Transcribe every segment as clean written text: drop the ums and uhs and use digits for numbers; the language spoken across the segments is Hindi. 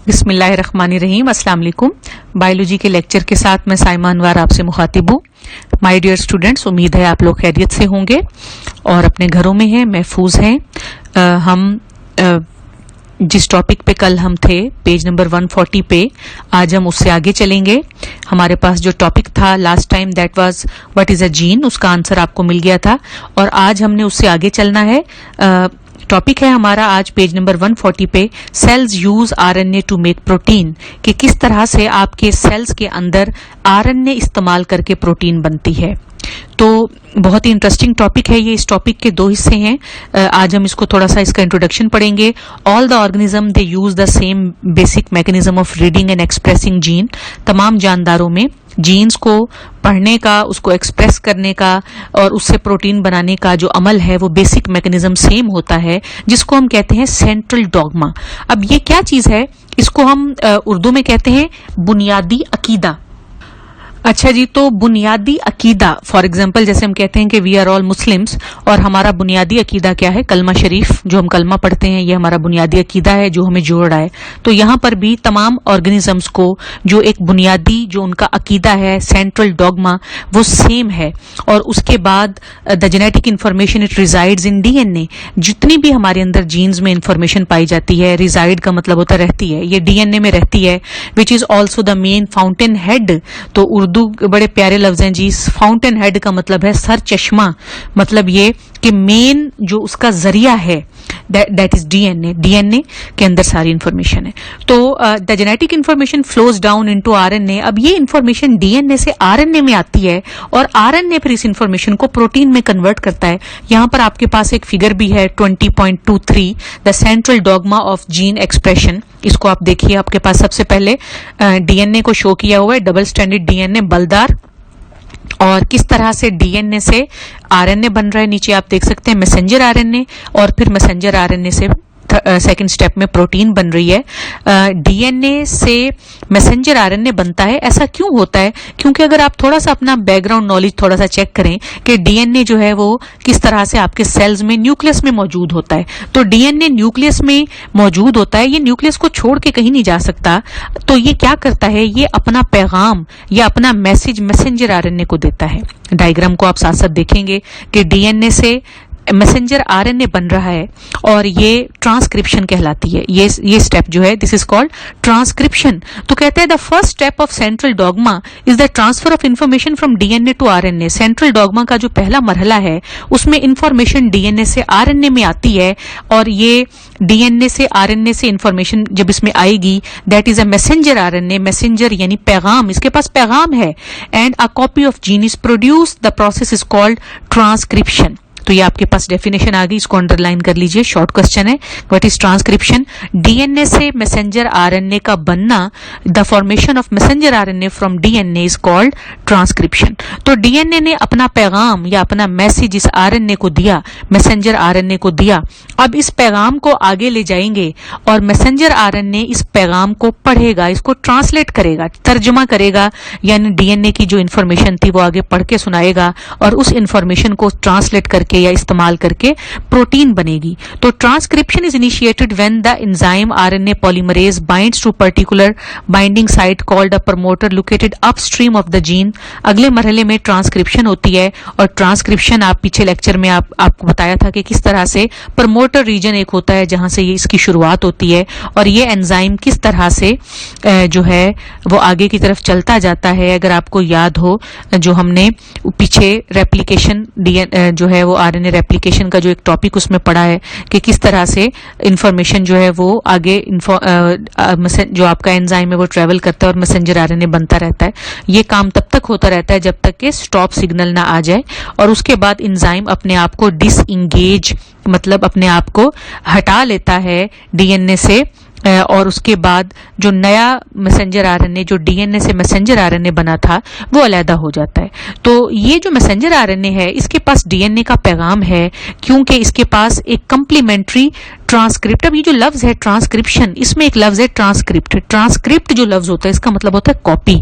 बिस्मिल्लाहिर्रहमानिर्रहीम। अस्सलाम वालेकुम। बायोलॉजी के लेक्चर के साथ मैं साइमा अनवर आपसे मुखातिब हूँ। माय डियर स्टूडेंट्स, उम्मीद है आप लोग खैरियत से होंगे और अपने घरों में हैं, महफूज हैं। हम जिस टॉपिक पे कल हम थे पेज नंबर 140 पे, आज हम उससे आगे चलेंगे। हमारे पास जो टॉपिक था last time that was what is a gene, उसका आंसर आपको मिल गया था और आज हमने उससे आगे चलना है। टॉपिक है हमारा आज पेज नंबर 140 पे, cells use RNA to make protein, कि किस तरह से आपके सेल्स के अंदर आरएनए इस्तेमाल करके प्रोटीन बनती है। तो बहुत ही इंटरेस्टिंग टॉपिक है ये। इस टॉपिक के दो हिस्से हैं। आज हम इसको थोड़ा सा इसका इंट्रोडक्शन पढ़ेंगे। All the organism they use the same basic mechanism of reading and expressing gene. तमाम जानदारों में जीन्स को पढ़ने का, उसको एक्सप्रेस करने का और उससे प्रोटीन बनाने का जो अमल है वो बेसिक मैकेनिज्म सेम होता है, जिसको हम कहते हैं सेंट्रल डॉगमा। अब ये क्या चीज है? इसको हम उर्दू में कहते हैं बुनियादी अकीदा। अच्छा जी, तो बुनियादी अकीदा, फॉर एग्जाम्पल जैसे हम कहते हैं कि वी आर ऑल मुस्लिम्स और हमारा बुनियादी अकीदा क्या है? कलमा शरीफ, जो हम कलमा पढ़ते हैं, ये हमारा बुनियादी अकीदा है जो हमें जोड़ रहा है। तो यहाँ पर भी तमाम ऑर्गेनिजम्स को जो एक बुनियादी जो उनका अकीदा है, सेंट्रल डॉगमा, वो सेम है। और उसके बाद the genetic information it resides in DNA. जितनी भी हमारे अंदर जीन्स में इंफॉर्मेशन पाई जाती है, रिजाइड का मतलब होता रहती है, ये डीएनए में रहती है, which is also the main fountain head. तो उर्दू बड़े प्यारे लफ्ज हैं जी। फाउंटेन हेड का मतलब है सर चश्मा, मतलब ये कि मेन जो उसका जरिया है दैट इज डीएनए। डीएनए के अंदर सारी इंफॉर्मेशन है। तो the genetic information flows down into RNA. अब ये इंफॉर्मेशन डीएनए से आरएनए में आती है और आरएनए फिर इस इंफॉर्मेशन को प्रोटीन में कन्वर्ट करता है। यहां पर आपके पास एक फिगर भी है 20.23, the central dogma of gene expression. इसको आप देखिए, आपके पास सबसे पहले डीएनए को शो किया हुआ है, डबल स्टैंडर्ड डीएनए बलदार, और किस तरह से डीएनए से आरएनए बन रहा है। नीचे आप देख सकते हैं मैसेंजर आरएनए, और फिर मैसेंजर आरएनए से सेकंड स्टेप में प्रोटीन बन रही है। डीएनए से मैसेंजर आरएनए बनता है। ऐसा क्यों होता है? क्योंकि अगर आप थोड़ा सा अपना बैकग्राउंड नॉलेज थोड़ा सा चेक करें कि डीएनए जो है वो किस तरह से आपके सेल्स में न्यूक्लियस में मौजूद होता है। तो डीएनए न्यूक्लियस में मौजूद होता है, ये न्यूक्लियस को छोड़ के कहीं नहीं जा सकता। तो ये क्या करता है? ये अपना पैगाम या अपना मैसेज मैसेंजर आरएनए को देता है। डायग्राम को आप साथ साथ देखेंगे कि डीएनए से मैसेंजर आरएनए बन रहा है और ये ट्रांसक्रिप्शन कहलाती है। ये स्टेप जो है दिस इज कॉल्ड ट्रांसक्रिप्शन। तो कहते हैं the first step of central dogma is the transfer of information from DNA to RNA. Central dogma का जो पहला मरहला है उसमें इंफॉर्मेशन डीएनए से आरएनए में आती है और ये डीएनए से आरएनए से इंफॉर्मेशन जब इसमें आएगी that is a messenger RNA. Messenger यानी पैगाम, इसके पास पैगाम है। And a copy of gene is produce, the process is called transcription. तो ये आपके पास डेफिनेशन आ गई, इसको अंडरलाइन कर लीजिए, शॉर्ट क्वेश्चन है। What is transcription? डीएनए से मैसेंजर आरएनए का बनना, the formation of messenger RNA from DNA is called transcription. तो डीएनए ने अपना पैगाम या अपना मैसेज इस आरएनए को दिया, मैसेंजर आरएनए को दिया। अब इस पैगाम को आगे ले जाएंगे और मैसेंजर आरएनए इस पैगाम को पढ़ेगा, इसको ट्रांसलेट करेगा, तर्जुमा करेगा, यानी डीएनए की जो इंफॉर्मेशन थी वो आगे पढ़ के सुनाएगा और उस इंफॉर्मेशन को ट्रांसलेट करके या इस्तेमाल करके प्रोटीन बनेगी। तो transcription is initiated when the enzyme RNA polymerase binds to particular binding site called a promoter located upstream of the gene. अगले मरहले में ट्रांसक्रिप्शन होती है और ट्रांसक्रिप्शन आप पीछे लेक्चर में आपको बताया था कि किस तरह से प्रमोटर रीजन एक होता है जहां से ये इसकी शुरुआत होती है और ये एंजाइम किस तरह से जो है वो आगे की तरफ चलता जाता है। अगर आपको याद हो जो हमने पीछे रेप्लिकेशन जो है वो आरएनए रेप्लिकेशन का जो एक टॉपिक उसमें पढ़ा है कि किस तरह से इंफॉर्मेशन जो है वो आगे जो आपका एंजाइम है वो ट्रेवल करता है और मैसेंजर आरएनए बनता रहता है। ये काम तब तक होता रहता है जब तक कि स्टॉप सिग्नल ना आ जाए और उसके बाद एंजाइम अपने आप को डिसएंगेज, मतलब अपने आप को हटा लेता है डीएनए से और उसके बाद जो नया मैसेंजर आरएनए जो डीएनए से मैसेंजर आरएनए बना था वो अलग हो जाता है। तो ये जो मैसेंजर आरएनए है इसके पास डीएनए का पैगाम है क्योंकि इसके पास एक कंप्लीमेंट्री ट्रांसक्रिप्ट, अब ये जो लफ्ज है ट्रांसक्रिप्शन, इसमें एक लफ्ज है ट्रांसक्रिप्ट। ट्रांसक्रिप्ट जो लफ्ज होता है इसका मतलब होता है कॉपी।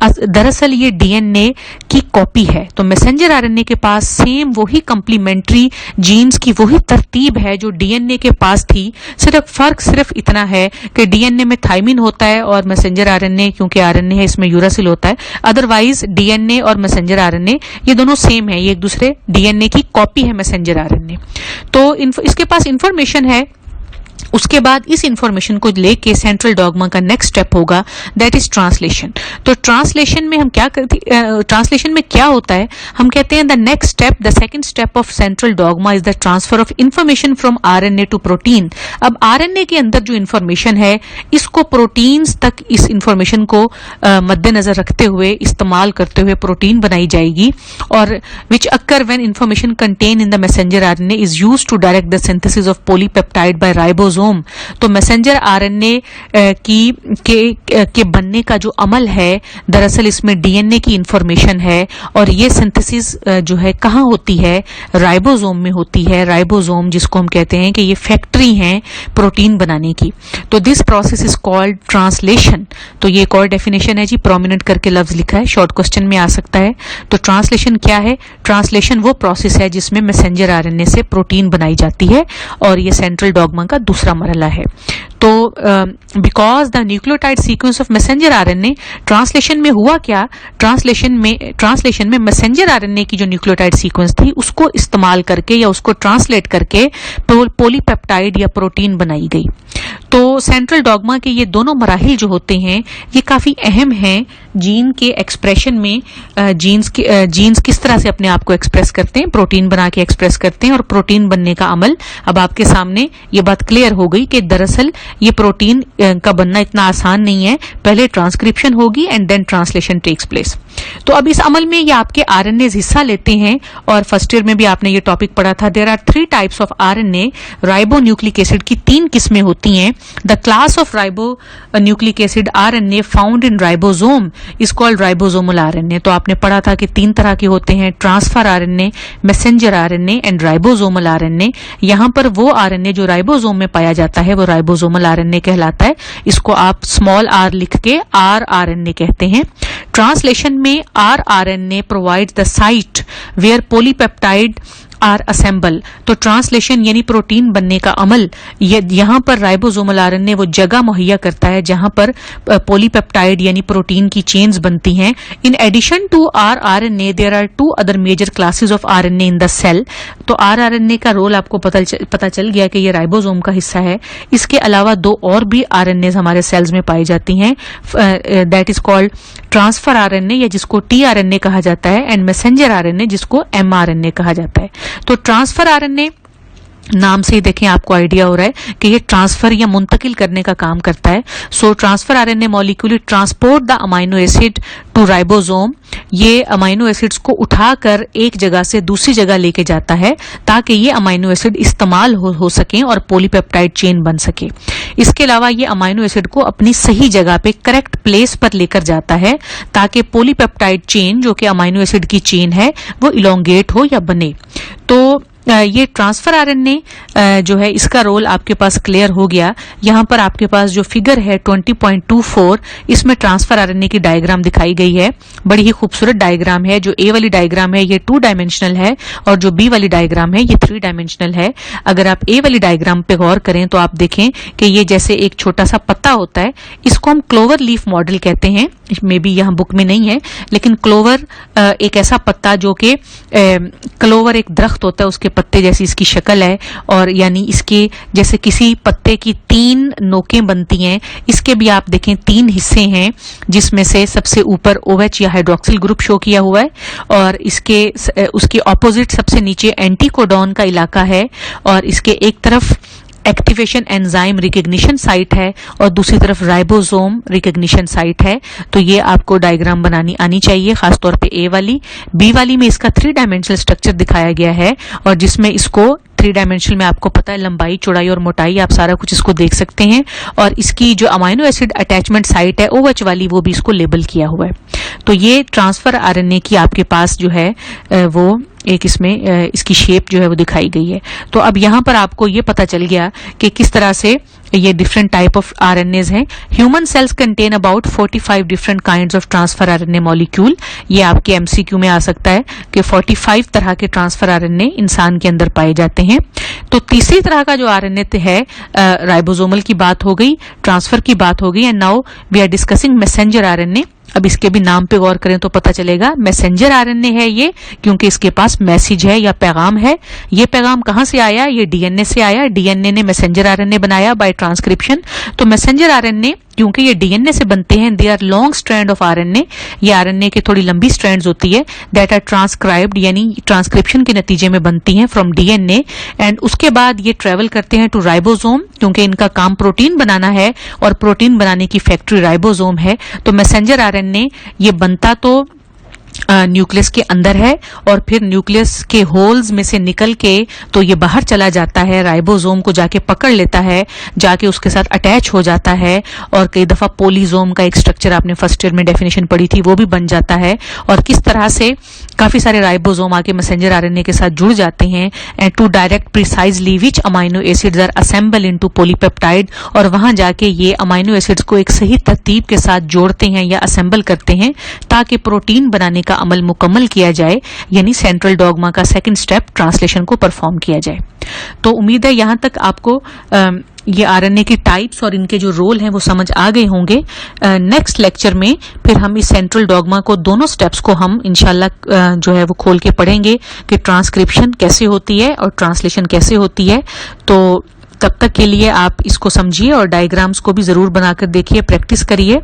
दरअसल ये डीएनए की कॉपी है। तो मैसेंजर आरएनए के पास सेम वही कंप्लीमेंट्री जीन्स की वही तरतीब है जो डीएनए के पास थी, सिर्फ इतना है कि डीएनए में थाइमिन होता है और मैसेंजर आरएनए क्योंकि आरएनए है इसमें यूरासिल होता है। अदरवाइज डीएनए और मैसेंजर आरएनए ये दोनों सेम है, ये एक दूसरे डीएनए की कॉपी है मैसेंजर आरएनए। तो इसके पास इंफॉर्मेशन है। उसके बाद इस इंफॉर्मेशन को लेके सेंट्रल डॉगमा का नेक्स्ट स्टेप होगा, दैट इज ट्रांसलेशन। तो ट्रांसलेशन में हम क्या करते, ट्रांसलेशन में क्या होता है, हम कहते हैं the next step, the second step of central dogma is the transfer of information from RNA to protein. अब आरएनए के अंदर जो इंफॉर्मेशन है इसको प्रोटीन्स तक, इस इंफॉर्मेशन को मद्देनजर रखते हुए, इस्तेमाल करते हुए प्रोटीन बनाई जाएगी, और which occur when information contain in the messenger RNA is used to direct the synthesis of polypeptide by ribosome. तो मैसेंजर आरएनए के बनने का जो अमल है, दरअसल इसमें डीएनए की इंफॉर्मेशन है, और ये सिंथेसिस जो है कहाँ होती है, राइबोसोम में होती है। राइबोसोम जिसको हम कहते हैं कि ये फैक्ट्री है प्रोटीन बनाने की। तो this process is called translation. तो ये एक और डेफिनेशन है जी, प्रोमिनेंट करके लफ्ज लिखा है, शॉर्ट क्वेश्चन में आ सकता है। तो ट्रांसलेशन क्या है? ट्रांसलेशन वो प्रोसेस है जिसमें मैसेंजर आरएनए से प्रोटीन बनाई जाती है, और ये सेंट्रल डॉगमा का दूसरा मरहला है। तो because the nucleotide sequence of messenger RNA, translation में हुआ क्या, ट्रांसलेशन में मैसेंजर आरएनए की जो न्यूक्लियोटाइड सीक्वेंस थी उसको इस्तेमाल करके या उसको ट्रांसलेट करके पॉलीपेप्टाइड या प्रोटीन बनाई गई। तो सेंट्रल डॉगमा के ये दोनों मराहिल जो होते हैं ये काफी अहम हैं जीन के एक्सप्रेशन में। जीन्स किस तरह से अपने आप को एक्सप्रेस करते हैं, प्रोटीन बना के एक्सप्रेस करते हैं, और प्रोटीन बनने का अमल। अब आपके सामने ये बात क्लियर हो गई कि दरअसल ये प्रोटीन का बनना इतना आसान नहीं है, पहले ट्रांसक्रिप्शन होगी and then translation takes place. तो अब इस अमल में ये आपके आरएनए हिस्सा लेते हैं, और फर्स्ट ईयर में भी आपने ये टॉपिक पढ़ा था। There are 3 types of RNA. Ribonucleic acid की 3 किस्में होती हैं। The class of ribonucleic acid RNA found in ribosome is called ribosomal RNA. तो आपने पढ़ा था कि 3 तरह के होते हैं, transfer RNA, messenger RNA and ribosomal RNA. यहां पर वो आरएनए जो राइबोसोम में पाया जाता है वो राइबोसोमल आरएनए कहलाता है। इसको आप स्मॉल आर लिख के आरएनए कहते हैं। ट्रांसलेशन में RNA provides the site where polypeptide are assemble. तो ट्रांसलेशन यानी प्रोटीन बनने का अमल, यहां पर राइबोसोमल आरएनए वो जगह मुहैया करता है जहां पर पॉलीपेप्टाइड यानी प्रोटीन की चेन्स बनती हैं। In addition to RNA there are 2 other major classes of RNA in the cell. तो आरएनए का रोल आपको पता चल गया कि ये राइबोसोम का हिस्सा है। इसके अलावा 2 और भी आरएनए हमारे सेल्स में पाई जाती हैं, that is called transfer RNA या जिसको टीआरएनए कहा जाता है, एंड मैसेंजर आरएनए जिसको एमआरएनए कहा जाता है। तो ट्रांसफर आरएनए नाम से ही देखें आपको आइडिया हो रहा है कि ये ट्रांसफर या मुंतकिल करने का काम करता है। So transfer RNA molecule transport the amino acid to ribosome. ये अमाइनो एसिड्स को उठाकर एक जगह से दूसरी जगह लेके जाता है ताकि ये अमाइनो एसिड इस्तेमाल हो सके और पॉलीपेप्टाइड चेन बन सके। इसके अलावा ये अमाइनो एसिड को अपनी सही जगह पे करेक्ट प्लेस पर लेकर जाता है ताकि पॉलीपेप्टाइड चेन जो कि अमाइनो एसिड की चेन है वो इलोंगेट हो या बने। तो ये ट्रांसफर आरएनए जो है इसका रोल आपके पास क्लियर हो गया। यहाँ पर आपके पास जो फिगर है 20.24 इसमें ट्रांसफर आरएनए की डायग्राम दिखाई गई है। बड़ी ही खूबसूरत डायग्राम है। जो ए वाली डायग्राम है ये 2 डायमेंशनल है और जो बी वाली डायग्राम है ये 3 डायमेंशनल है। अगर आप ए वाली डायग्राम पे गौर करें तो आप देखें कि ये जैसे एक छोटा सा पत्ता होता है, इसको हम क्लोवर लीफ मॉडल कहते हैं। मे बी यहाँ बुक में नहीं है, लेकिन क्लोवर एक ऐसा पत्ता जो कि क्लोवर एक दरख्त होता है उसके पत्ते जैसी इसकी शक्ल है, और यानी इसके जैसे किसी पत्ते की 3 नोकें बनती हैं। इसके भी आप देखें 3 हिस्से हैं जिसमें से सबसे ऊपर OH या हाइड्रोक्सिल ग्रुप शो किया हुआ है, और उसके ऑपोजिट सबसे नीचे एंटीकोडॉन का इलाका है, और इसके एक तरफ एक्टिवेशन एंजाइम रिकग्निशन साइट है और दूसरी तरफ राइबोसोम रिकग्निशन साइट है। तो ये आपको डायग्राम बनानी आनी चाहिए, खासतौर पे ए वाली। बी वाली में इसका 3 डायमेंशनल स्ट्रक्चर दिखाया गया है, और जिसमें इसको 3 डायमेंशनल में आपको पता है लंबाई, चौड़ाई और मोटाई, आप सारा कुछ इसको देख सकते हैं। और इसकी जो अमाइनो एसिड अटैचमेंट साइट है OH वाली वो भी इसको लेबल किया हुआ है। तो ये ट्रांसफर आरएनए की आपके पास जो है वो एक इसमें इसकी शेप जो है वो दिखाई गई है। तो अब यहाँ पर आपको ये पता चल गया कि किस तरह से ये डिफरेंट टाइप ऑफ आरएनएज हैं। Human cells contain about 45 different kinds of transfer RNA molecule. ये आपके एमसीक्यू में आ सकता है कि 45 तरह के ट्रांसफर आरएनए इंसान के अंदर पाए जाते हैं। तो तीसरी तरह का जो आरएनए है, राइबोसोमल की बात हो गई, ट्रांसफर की बात हो गई, and now we are discussing messenger RNA. अब इसके भी नाम पे गौर करें तो पता चलेगा मैसेंजर आरएनए है ये, क्योंकि इसके पास मैसेज है या पैगाम है। ये पैगाम कहां से आया? ये डीएनए से आया। डीएनए ने मैसेंजर आरएनए बनाया बाय ट्रांसक्रिप्शन। तो मैसेंजर आरएनए क्योंकि ये डीएनए से बनते हैं, they are long strand of RNA. ये आरएनए की थोड़ी लंबी स्ट्रैंड्स होती है दैट आर ट्रांसक्राइब्ड, यानी ट्रांसक्रिप्शन के नतीजे में बनती हैं फ्रॉम डीएनए, एंड उसके बाद ये ट्रेवल करते हैं टू राइबोसोम, क्योंकि इनका काम प्रोटीन बनाना है और प्रोटीन बनाने की फैक्ट्री राइबोसोम है। तो मैसेंजर आरएनए ये बनता तो न्यूक्लियस के अंदर है और फिर न्यूक्लियस के होल्स में से निकल के तो ये बाहर चला जाता है, राइबोसोम को जाके पकड़ लेता है, जाके उसके साथ अटैच हो जाता है, और कई दफा पोलीसोम का एक स्ट्रक्चर आपने फर्स्ट ईयर में डेफिनेशन पढ़ी थी वो भी बन जाता है। और किस तरह से काफी सारे राइबोसोम आके मैसेंजर आरएनए के साथ जुड़ जाते हैं, and to direct precisely which amino acids are assemble into polypeptide, और वहां जाके ये अमाइनो एसिड्स को एक सही तरतीब के साथ जोड़ते हैं या असेंबल करते हैं ताकि प्रोटीन बनाने का अमल मुकम्मल किया जाए, यानी सेंट्रल डॉगमा का सेकंड स्टेप ट्रांसलेशन को परफॉर्म किया जाए। तो उम्मीद है यहां तक आपको ये आरएनए की टाइप्स और इनके जो रोल हैं वो समझ आ गए होंगे। नेक्स्ट लेक्चर में फिर हम इस सेंट्रल डॉगमा को, दोनों स्टेप्स को हम इंशाल्लाह जो है वो खोल के पढ़ेंगे कि ट्रांसक्रिप्शन कैसे होती है और ट्रांसलेशन कैसे होती है। तो तब तक के लिए आप इसको समझिए और डायग्राम्स को भी जरूर बनाकर देखिए, प्रैक्टिस करिए,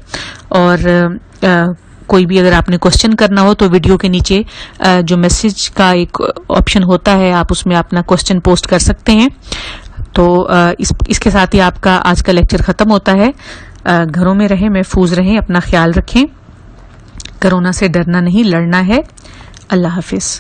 और कोई भी अगर आपने क्वेश्चन करना हो तो वीडियो के नीचे जो मैसेज का एक ऑप्शन होता है आप उसमें अपना क्वेश्चन पोस्ट कर सकते हैं। तो इसके साथ ही आपका आज का लेक्चर खत्म होता है। घरों में रहें, महफूज रहें, अपना ख्याल रखें। कोरोना से डरना नहीं, लड़ना है। अल्लाह हाफिज।